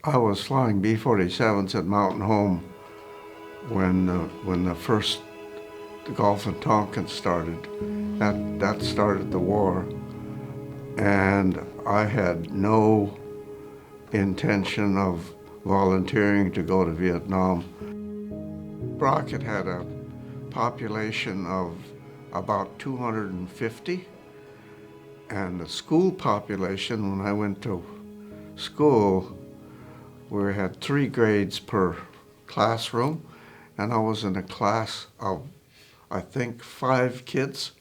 I was flying B-47s at Mountain Home when the Gulf and Tonkin started. That started the war, and I had no intention of volunteering to go to Vietnam. Brockett had a population of about 250, and the school population, when I went to school, we had 3 grades per classroom, and I was in a class of, I think, 5 kids.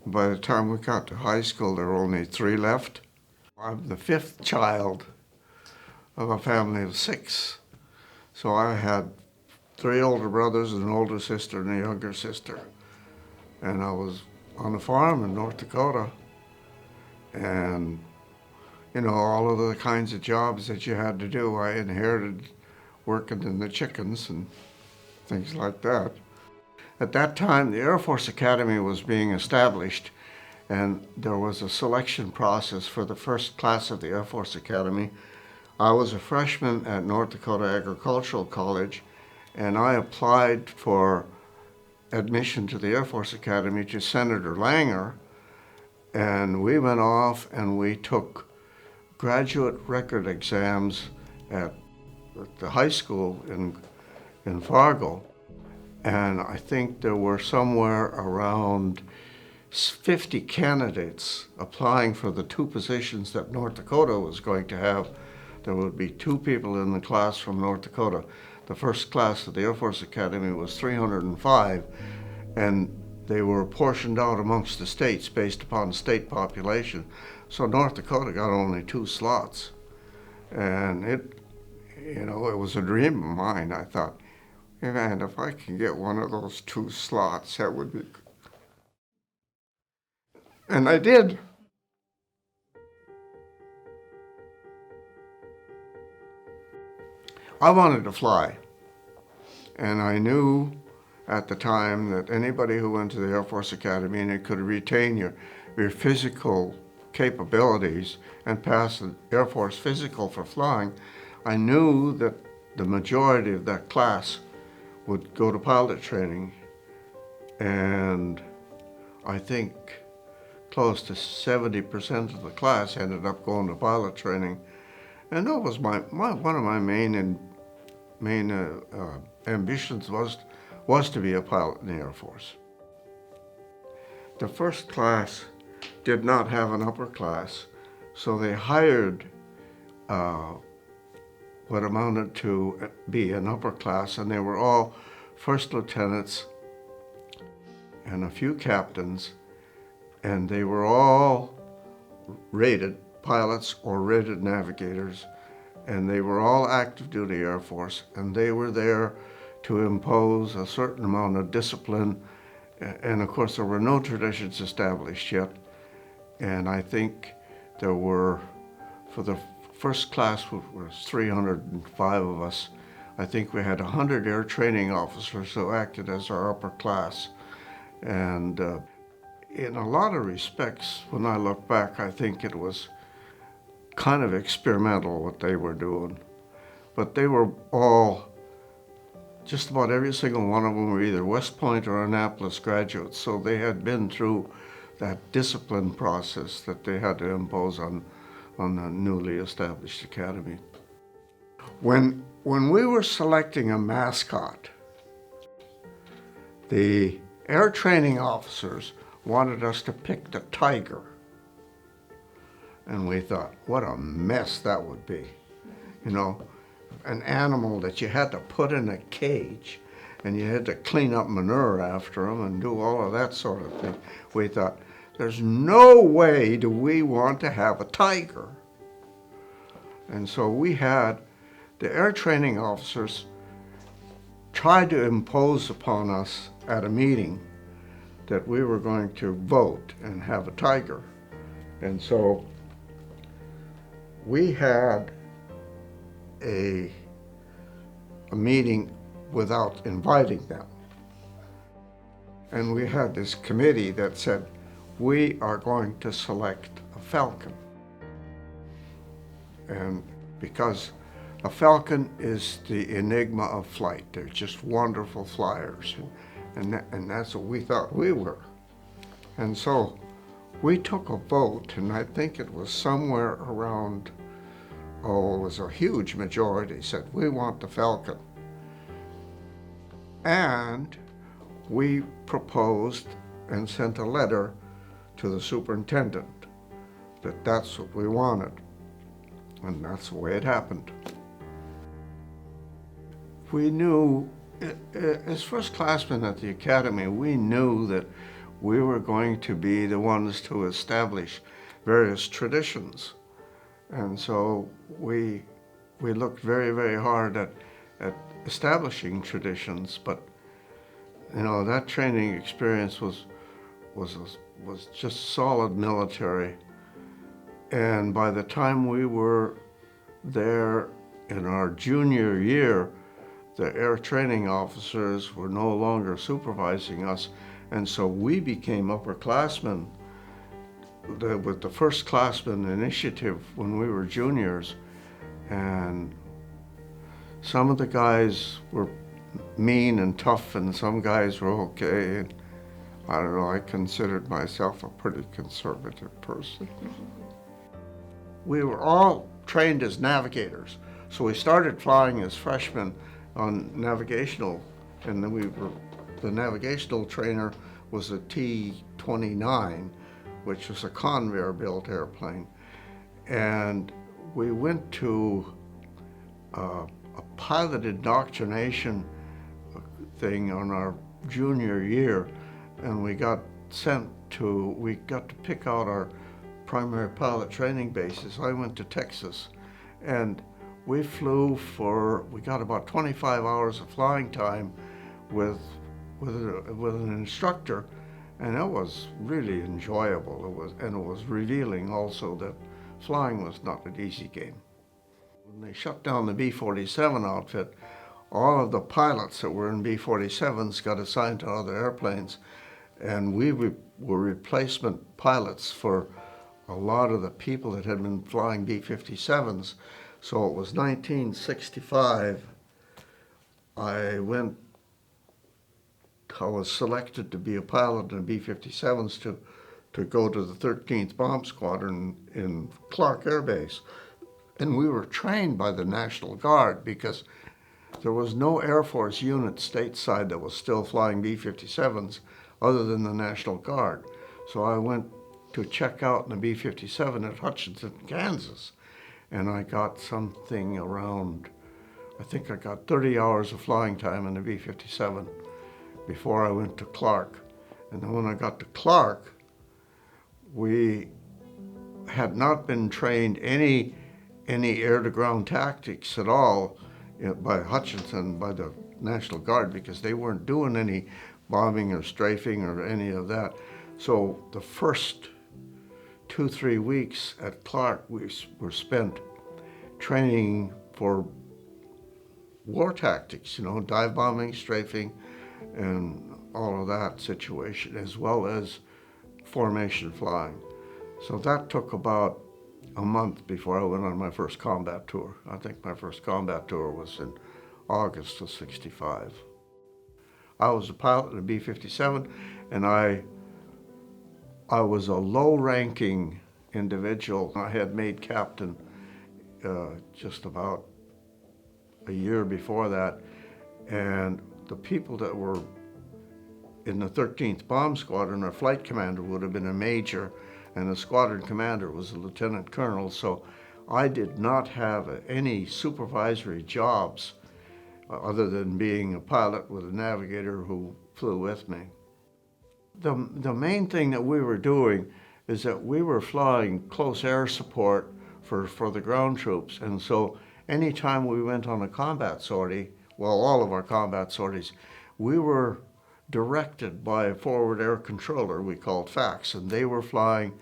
By the time we got to high school, there were only 3 left. I'm the 5th child of a family of 6. So I had 3 older brothers, an older sister, and a younger sister. And I was on a farm in North Dakota, and all of the kinds of jobs that you had to do, I inherited working in the chickens and things like that. At that time, the Air Force Academy was being established, and there was a selection process for the first class of the Air Force Academy. I was a freshman at North Dakota Agricultural College, and I applied for admission to the Air Force Academy to Senator Langer, and we went off and we took graduate record exams at the high school in Fargo. And I think there were somewhere around 50 candidates applying for the 2 positions that North Dakota was going to have. There would be 2 people in the class from North Dakota. The first class of the Air Force Academy was 305, and they were apportioned out amongst the states based upon state population. So North Dakota got only 2 slots. And it was a dream of mine. I thought, man, if I can get one of those 2 slots, that would be good. And I did. I wanted to fly. And I knew at the time that anybody who went to the Air Force Academy and it could retain your physical capabilities and pass the Air Force physical for flying, I knew that the majority of that class would go to pilot training. And I think close to 70% of the class ended up going to pilot training. And that was one of my main ambitions was to be a pilot in the Air Force. The first class did not have an upper class, so they hired what amounted to be an upper class, and they were all first lieutenants and a few captains, and they were all rated pilots or rated navigators, and they were all active duty Air Force, and they were there to impose a certain amount of discipline. And of course, there were no traditions established yet. And I think there were, for the first class, which was 305 of us, I think we had 100 air training officers who acted as our upper class. And in a lot of respects, when I look back, I think it was kind of experimental what they were doing. But they were all, just about every single one of them were either West Point or Annapolis graduates, so they had been through that discipline process that they had to impose on the newly established academy. When we were selecting a mascot, the air training officers wanted us to pick the tiger. And we thought, what a mess that would be. An animal that you had to put in a cage, and you had to clean up manure after them and do all of that sort of thing. We thought, there's no way do we want to have a tiger. And so we had the air training officers try to impose upon us at a meeting that we were going to vote and have a tiger. And so we had a meeting without inviting them. And we had this committee that said, we are going to select a Falcon. And because A Falcon is the enigma of flight. They're just wonderful flyers, and that's what we thought we were. And so we took a vote, and I think it was somewhere around, it was a huge majority said, we want the Falcon. And we proposed and sent a letter to the superintendent that that's what we wanted. And that's the way it happened. We knew, as first-classmen at the academy, we knew that we were going to be the ones to establish various traditions. And so we looked very, very hard at establishing traditions, but that training experience was just solid military. And by the time we were there in our junior year, the air training officers were no longer supervising us, and so we became upperclassmen with the first classman initiative when we were juniors. And some of the guys were mean and tough, and some guys were okay. And I don't know, I considered myself a pretty conservative person. We were all trained as navigators, so we started flying as freshmen on navigational, and then the navigational trainer was a T-29, which was a Convair-built airplane. And we went to a pilot indoctrination thing on our junior year, and we got to pick out our primary pilot training bases. I went to Texas, and we got about 25 hours of flying time with an instructor, and it was really enjoyable. It was revealing also that flying was not an easy game. When they shut down the B-47 outfit, all of the pilots that were in B-47s got assigned to other airplanes, and we were replacement pilots for a lot of the people that had been flying B-57s. So it was 1965. I was selected to be a pilot in B-57s to go to the 13th Bomb Squadron in Clark Air Base. And we were trained by the National Guard because there was no Air Force unit stateside that was still flying B-57s other than the National Guard. So I went to check out in the B-57 at Hutchinson, Kansas. And I got something around, I think I got 30 hours of flying time in the B-57 before I went to Clark. And then when I got to Clark, we had not been trained any air-to-ground tactics at all by Hutchinson, by the National Guard, because they weren't doing any bombing or strafing or any of that. So the first 2-3 weeks at Clark were spent training for war tactics, dive bombing, strafing, and all of that situation, as well as formation flying. So that took about a month before I went on my first combat tour. I think my first combat tour was in August of '65. I was a pilot in a B-57, and I was a low-ranking individual. I had made captain just about a year before that, and the people that were in the 13th Bomb Squadron, our flight commander would have been a major, and the squadron commander was a lieutenant colonel, so I did not have any supervisory jobs other than being a pilot with a navigator who flew with me. The main thing that we were doing is that we were flying close air support for the ground troops, and so anytime we went on a combat sortie, well, all of our combat sorties, we were directed by a forward air controller we called FACS, and they were flying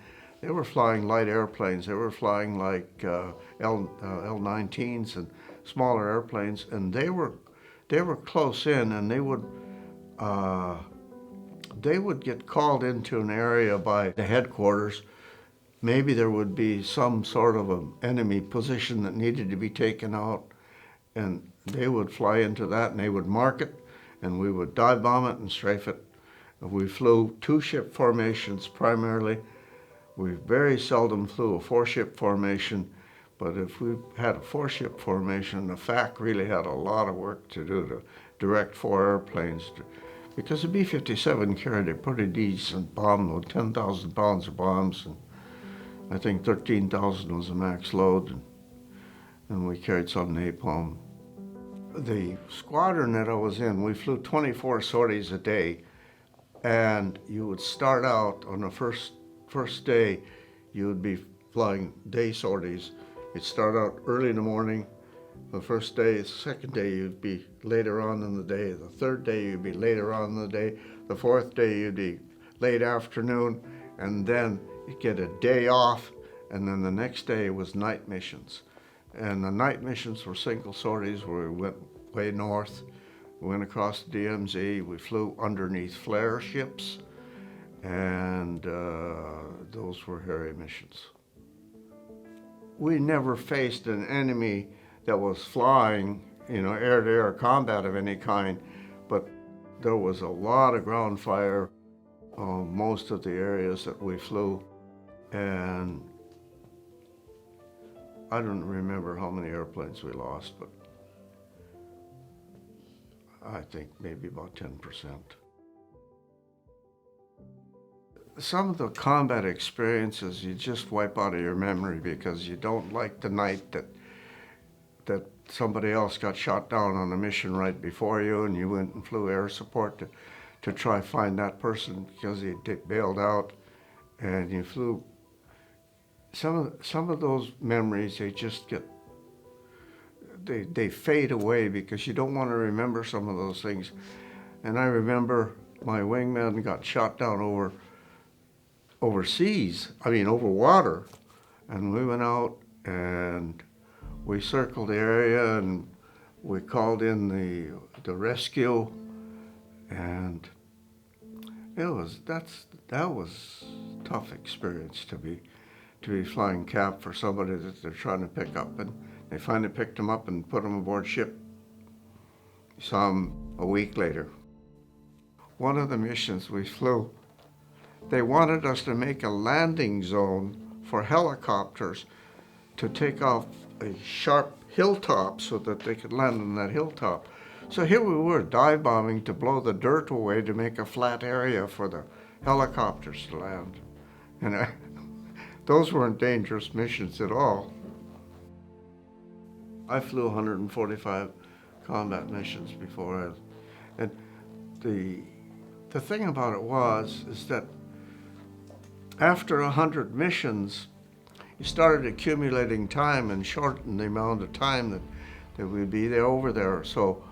light airplanes. They were flying like L-19s and smaller airplanes, and they were close in, and they would get called into an area by the headquarters. Maybe there would be some sort of an enemy position that needed to be taken out, and they would fly into that and they would mark it, and we would dive bomb it and strafe it. We flew 2-ship formations primarily. We very seldom flew a 4-ship formation, but if we had a 4-ship formation, the FAC really had a lot of work to do to direct 4 airplanes, because the B-57 carried a pretty decent bomb load, 10,000 pounds of bombs, and I think 13,000 was the max load, and we carried some napalm. The squadron that I was in, we flew 24 sorties a day, and you would start out on the first day, you would be flying day sorties. You'd start out early in the morning. The first day, the second day, you'd be later on in the day. The third day, you'd be later on in the day. The fourth day, you'd be late afternoon, and then you'd get a day off, and then the next day was night missions. And the night missions were single sorties where we went way north. We went across the DMZ. We flew underneath flare ships, and those were hairy missions. We never faced an enemy that was flying, air-to-air combat of any kind, but there was a lot of ground fire on most of the areas that we flew, and I don't remember how many airplanes we lost, but I think maybe about 10%. Some of the combat experiences you just wipe out of your memory because you don't like the night that somebody else got shot down on a mission right before you, and you went and flew air support to try find that person because he bailed out, and you flew. Some of those memories, they just get, they fade away because you don't want to remember some of those things. And I remember my wingman got shot down overseas, over water, and we went out and we circled the area and we called in the rescue, and that was a tough experience to be flying cap for somebody that they're trying to pick up, and they finally picked him up and put him aboard ship. Saw him a week later. One of the missions we flew, they wanted us to make a landing zone for helicopters to take off a sharp hilltop so that they could land on that hilltop. So here we were dive bombing to blow the dirt away to make a flat area for the helicopters to land. And those weren't dangerous missions at all. I flew 145 combat missions before, and the thing about it is that after 100 missions, you started accumulating time and shortened the amount of time that we'd be there over there. So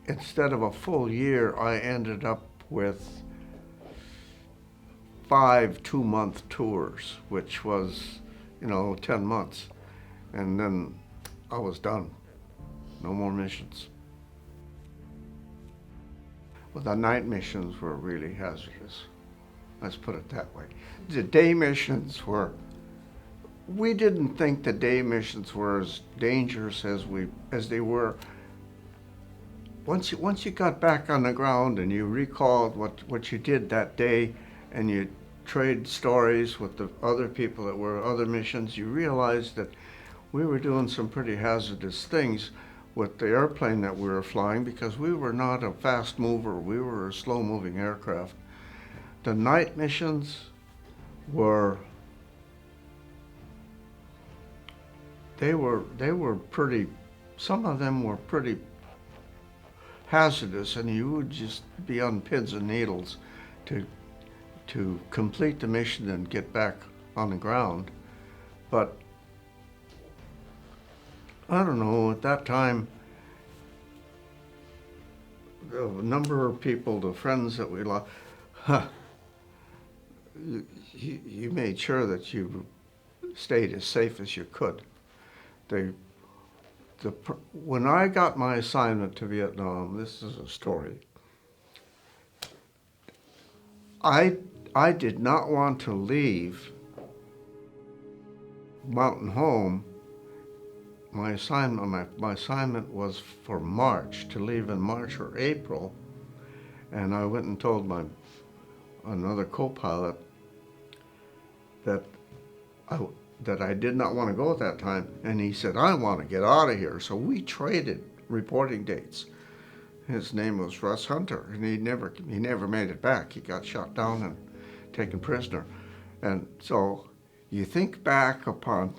instead of a full year, I ended up with 5 2-month tours, which was, 10 months. And then I was done. No more missions. Well, the night missions were really hazardous. Let's put it that way. The day missions we didn't think the day missions were as dangerous as they were. Once you got back on the ground and you recalled what you did that day, and you trade stories with the other people that were other missions, you realized that we were doing some pretty hazardous things with the airplane that we were flying, because we were not a fast mover, we were a slow moving aircraft. The night missions were pretty, some of them were pretty hazardous, and you would just be on pins and needles to complete the mission and get back on the ground. But I don't know, at that time, the number of people, the friends that we lost, you made sure that you stayed as safe as you could. When I got my assignment to Vietnam, this is a story. I did not want to leave Mountain Home my assignment was for March, to leave in March or April, and I went and told another co-pilot that I, that I did not want to go at that time, and he said, I want to get out of here. So we traded reporting dates. His name was Russ Hunter, and he never made it back. He got shot down and taken prisoner. And so you think back upon,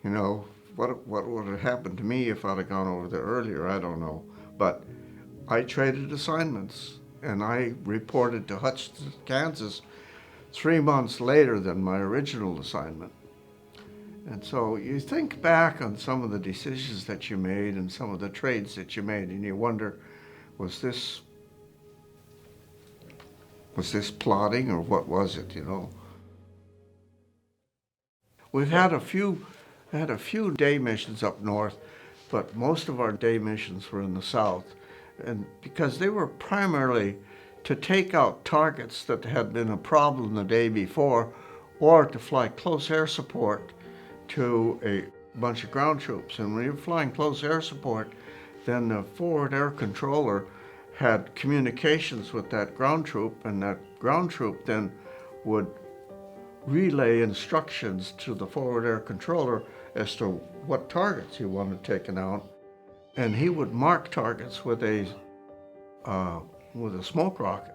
what would have happened to me if I'd have gone over there earlier, I don't know. But I traded assignments, and I reported to Hutchinson, Kansas 3 months later than my original assignment. And so you think back on some of the decisions that you made and some of the trades that you made, and you wonder, was this plotting, or what was it, We've had a few day missions up north, but most of our day missions were in the south, and because they were primarily to take out targets that had been a problem the day before, or to fly close air support to a bunch of ground troops. And when you're flying close air support, then the forward air controller had communications with that ground troop, and that ground troop then would relay instructions to the forward air controller as to what targets he wanted taken out. And he would mark targets with a smoke rocket.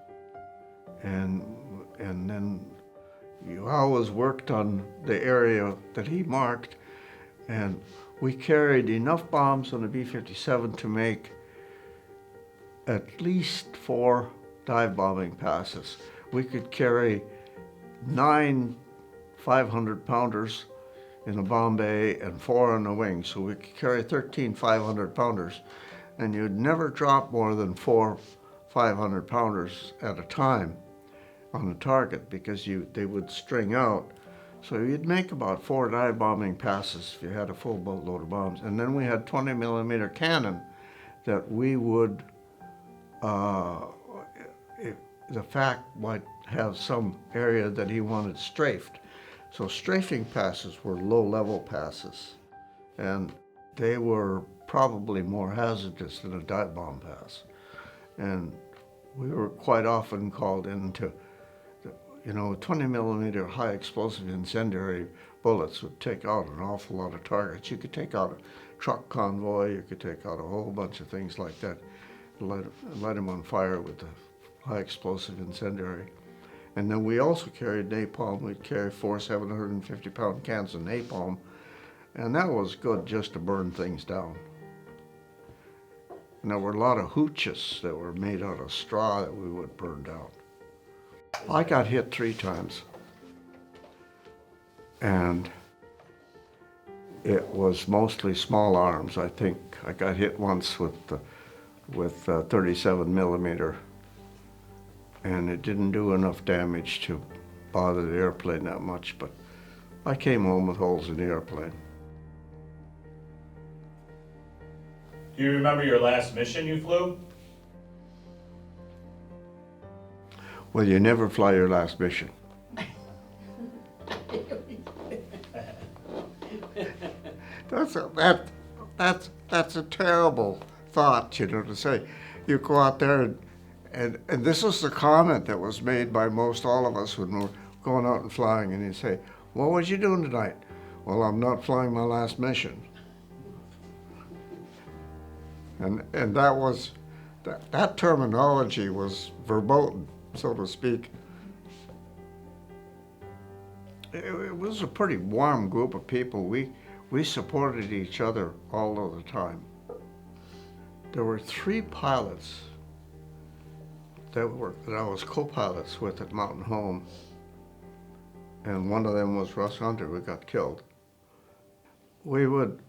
And then you always worked on the area that he marked, and we carried enough bombs on the B-57 to make at least 4 dive bombing passes. We could carry 9 500-pounders in a bomb bay and 4 on the wing, so we could carry 13 500-pounders, and you'd never drop more than 4 500-pounders at a time on the target, because they would string out. So you'd make about 4 dive bombing passes if you had a full boatload of bombs. And then we had 20 millimeter cannon that we would, the FAC might have some area that he wanted strafed. So strafing passes were low-level passes, and they were probably more hazardous than a dive bomb pass. And we were quite often called into 20 millimeter high explosive incendiary bullets would take out an awful lot of targets. You could take out a truck convoy, you could take out a whole bunch of things like that, light them on fire with the high explosive incendiary. And then we also carried napalm. We'd carry 4 750-pound cans of napalm, and that was good just to burn things down. And there were a lot of hooches that were made out of straw that we would burn down. I got hit 3 times, and it was mostly small arms. I think I got hit once with 37 millimeter, and it didn't do enough damage to bother the airplane that much, but I came home with holes in the airplane. Do you remember your last mission you flew? Well, you never fly your last mission. That's a terrible thought, to say. You go out there and this is the comment that was made by most all of us when we're going out and flying, and you say, "What was you doing tonight?" "Well, I'm not flying my last mission." And that terminology was verboten, so to speak. It was a pretty warm group of people. We supported each other all of the time. There were 3 pilots that I was co-pilots with at Mountain Home, and one of them was Russ Hunter, who got killed. We would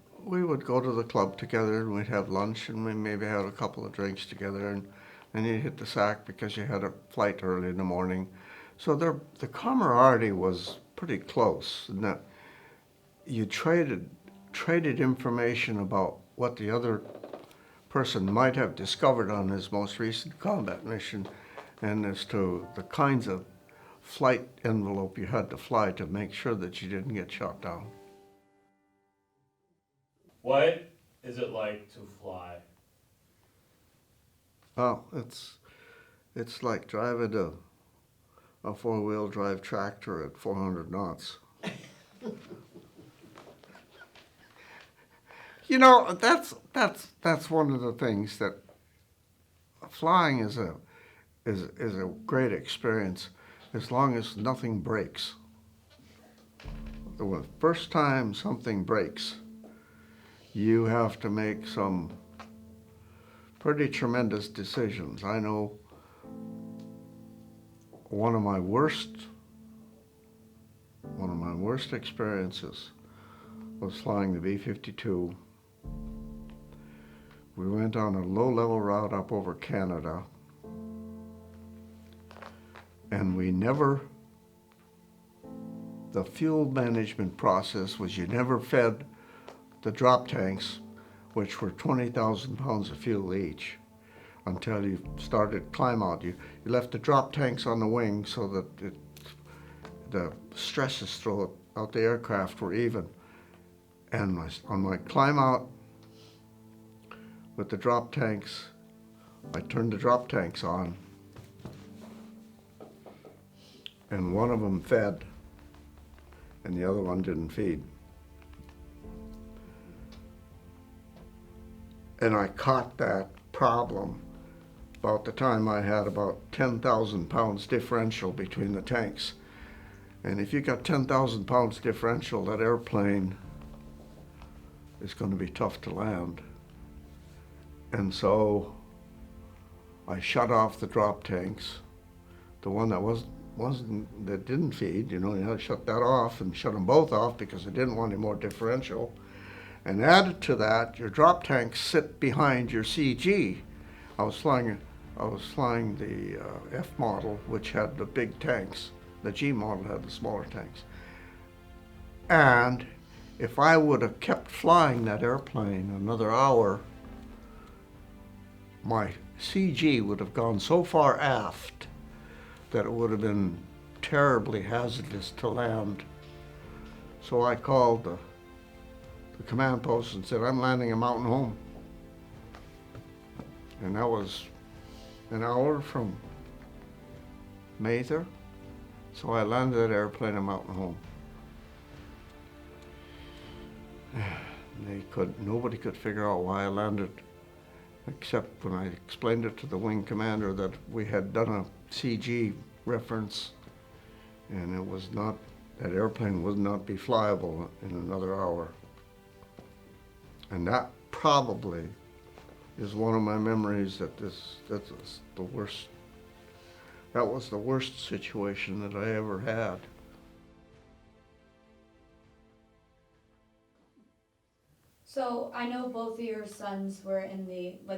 go to the club together, and we'd have lunch, and we maybe had a couple of drinks together, and then you'd hit the sack because you had a flight early in the morning. So the camaraderie was pretty close, in that you traded information about what the other person might have discovered on his most recent combat mission, and as to the kinds of flight envelope you had to fly to make sure that you didn't get shot down. What is it like to fly? Oh, it's like driving a four-wheel drive tractor at 400 knots. You know, that's one of the things that flying is a great experience as long as nothing breaks. The first time something breaks, you have to make some pretty tremendous decisions. I know one of my worst experiences was flying the B-52. We went on a low-level route up over Canada, and the fuel management process was you never fed the drop tanks, which were 20,000 pounds of fuel each, until you started climb out. You left the drop tanks on the wing so that the stresses throughout the aircraft were even. And on my climb out with the drop tanks, I turned the drop tanks on, and one of them fed, and the other one didn't feed. And I caught that problem about the time I had about 10,000 pounds differential between the tanks. And if you got 10,000 pounds differential, that airplane is going to be tough to land. And so I shut off the drop tanks. The one that didn't feed, you had to shut that off and shut them both off because I didn't want any more differential. And added to that, your drop tanks sit behind your CG. I was flying the F model, which had the big tanks. The G model had the smaller tanks. And if I would have kept flying that airplane another hour, my CG would have gone so far aft that it would have been terribly hazardous to land. So I called the command post and said, I'm landing at Mountain Home. And that was an hour from Mather. So I landed that airplane at Mountain Home. Nobody could figure out why I landed, except when I explained it to the wing commander that we had done a CG reference, and that airplane would not be flyable in another hour. And that probably is one of my memories that was the worst situation that I ever had. So I know both of your sons were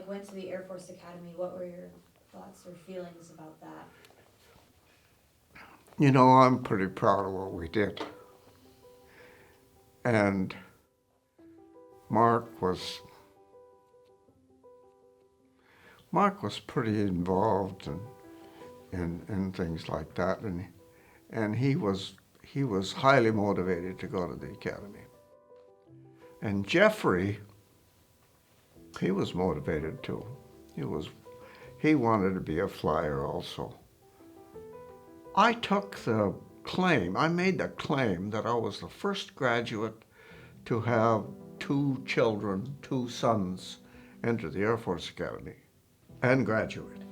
went to the Air Force Academy. What were your thoughts or feelings about that? I'm pretty proud of what we did. And Mark was pretty involved in things like that, and he was highly motivated to go to the academy. And Jeffrey, he was motivated too. He wanted to be a flyer also. I made the claim that I was the first graduate to have two sons, enter the Air Force Academy and graduate.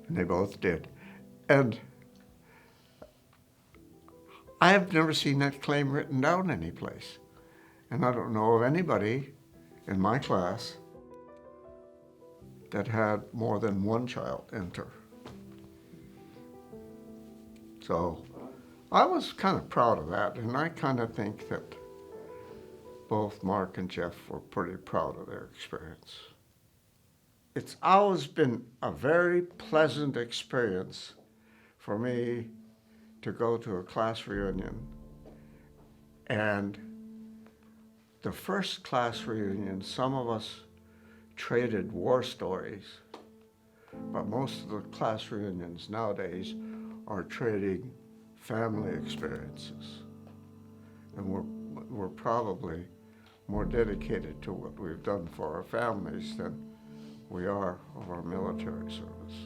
And they both did. And I have never seen that claim written down anyplace. And I don't know of anybody in my class that had more than one child enter. So I was kind of proud of that, and I kind of think that both Mark and Jeff were pretty proud of their experience. It's always been a very pleasant experience for me to go to a class reunion. And the first class reunion, some of us traded war stories, but most of the class reunions nowadays are trading family experiences. And we're probably more dedicated to what we've done for our families than we are of our military service.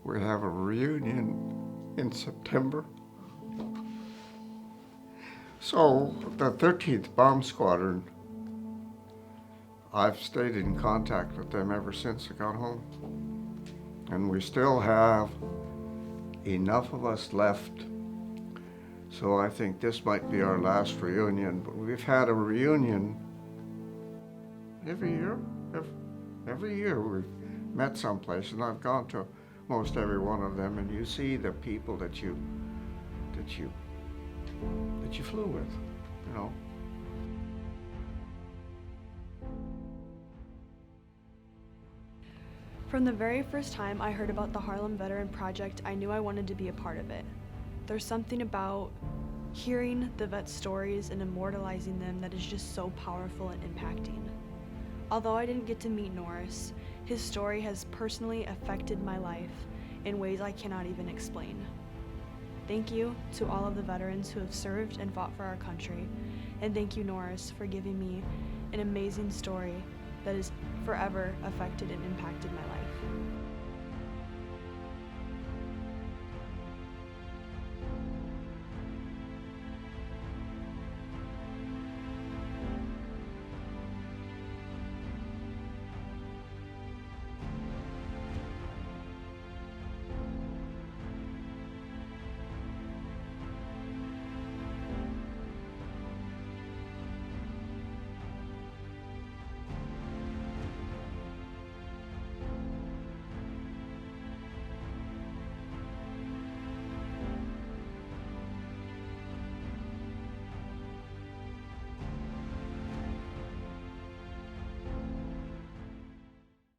We have a reunion in September. So the 13th Bomb Squadron, I've stayed in contact with them ever since I got home. And we still have enough of us left. So I think this might be our last reunion, but we've had a reunion every year. Every year we've met someplace, and I've gone to most every one of them, and you see the people that you flew with, you know. From the very first time I heard about the Harlem Veteran Project, I knew I wanted to be a part of it. There's something about hearing the vets' stories and immortalizing them that is just so powerful and impacting. Although I didn't get to meet Norris, his story has personally affected my life in ways I cannot even explain. Thank you to all of the veterans who have served and fought for our country, and thank you, Norris, for giving me an amazing story that has forever affected and impacted my life.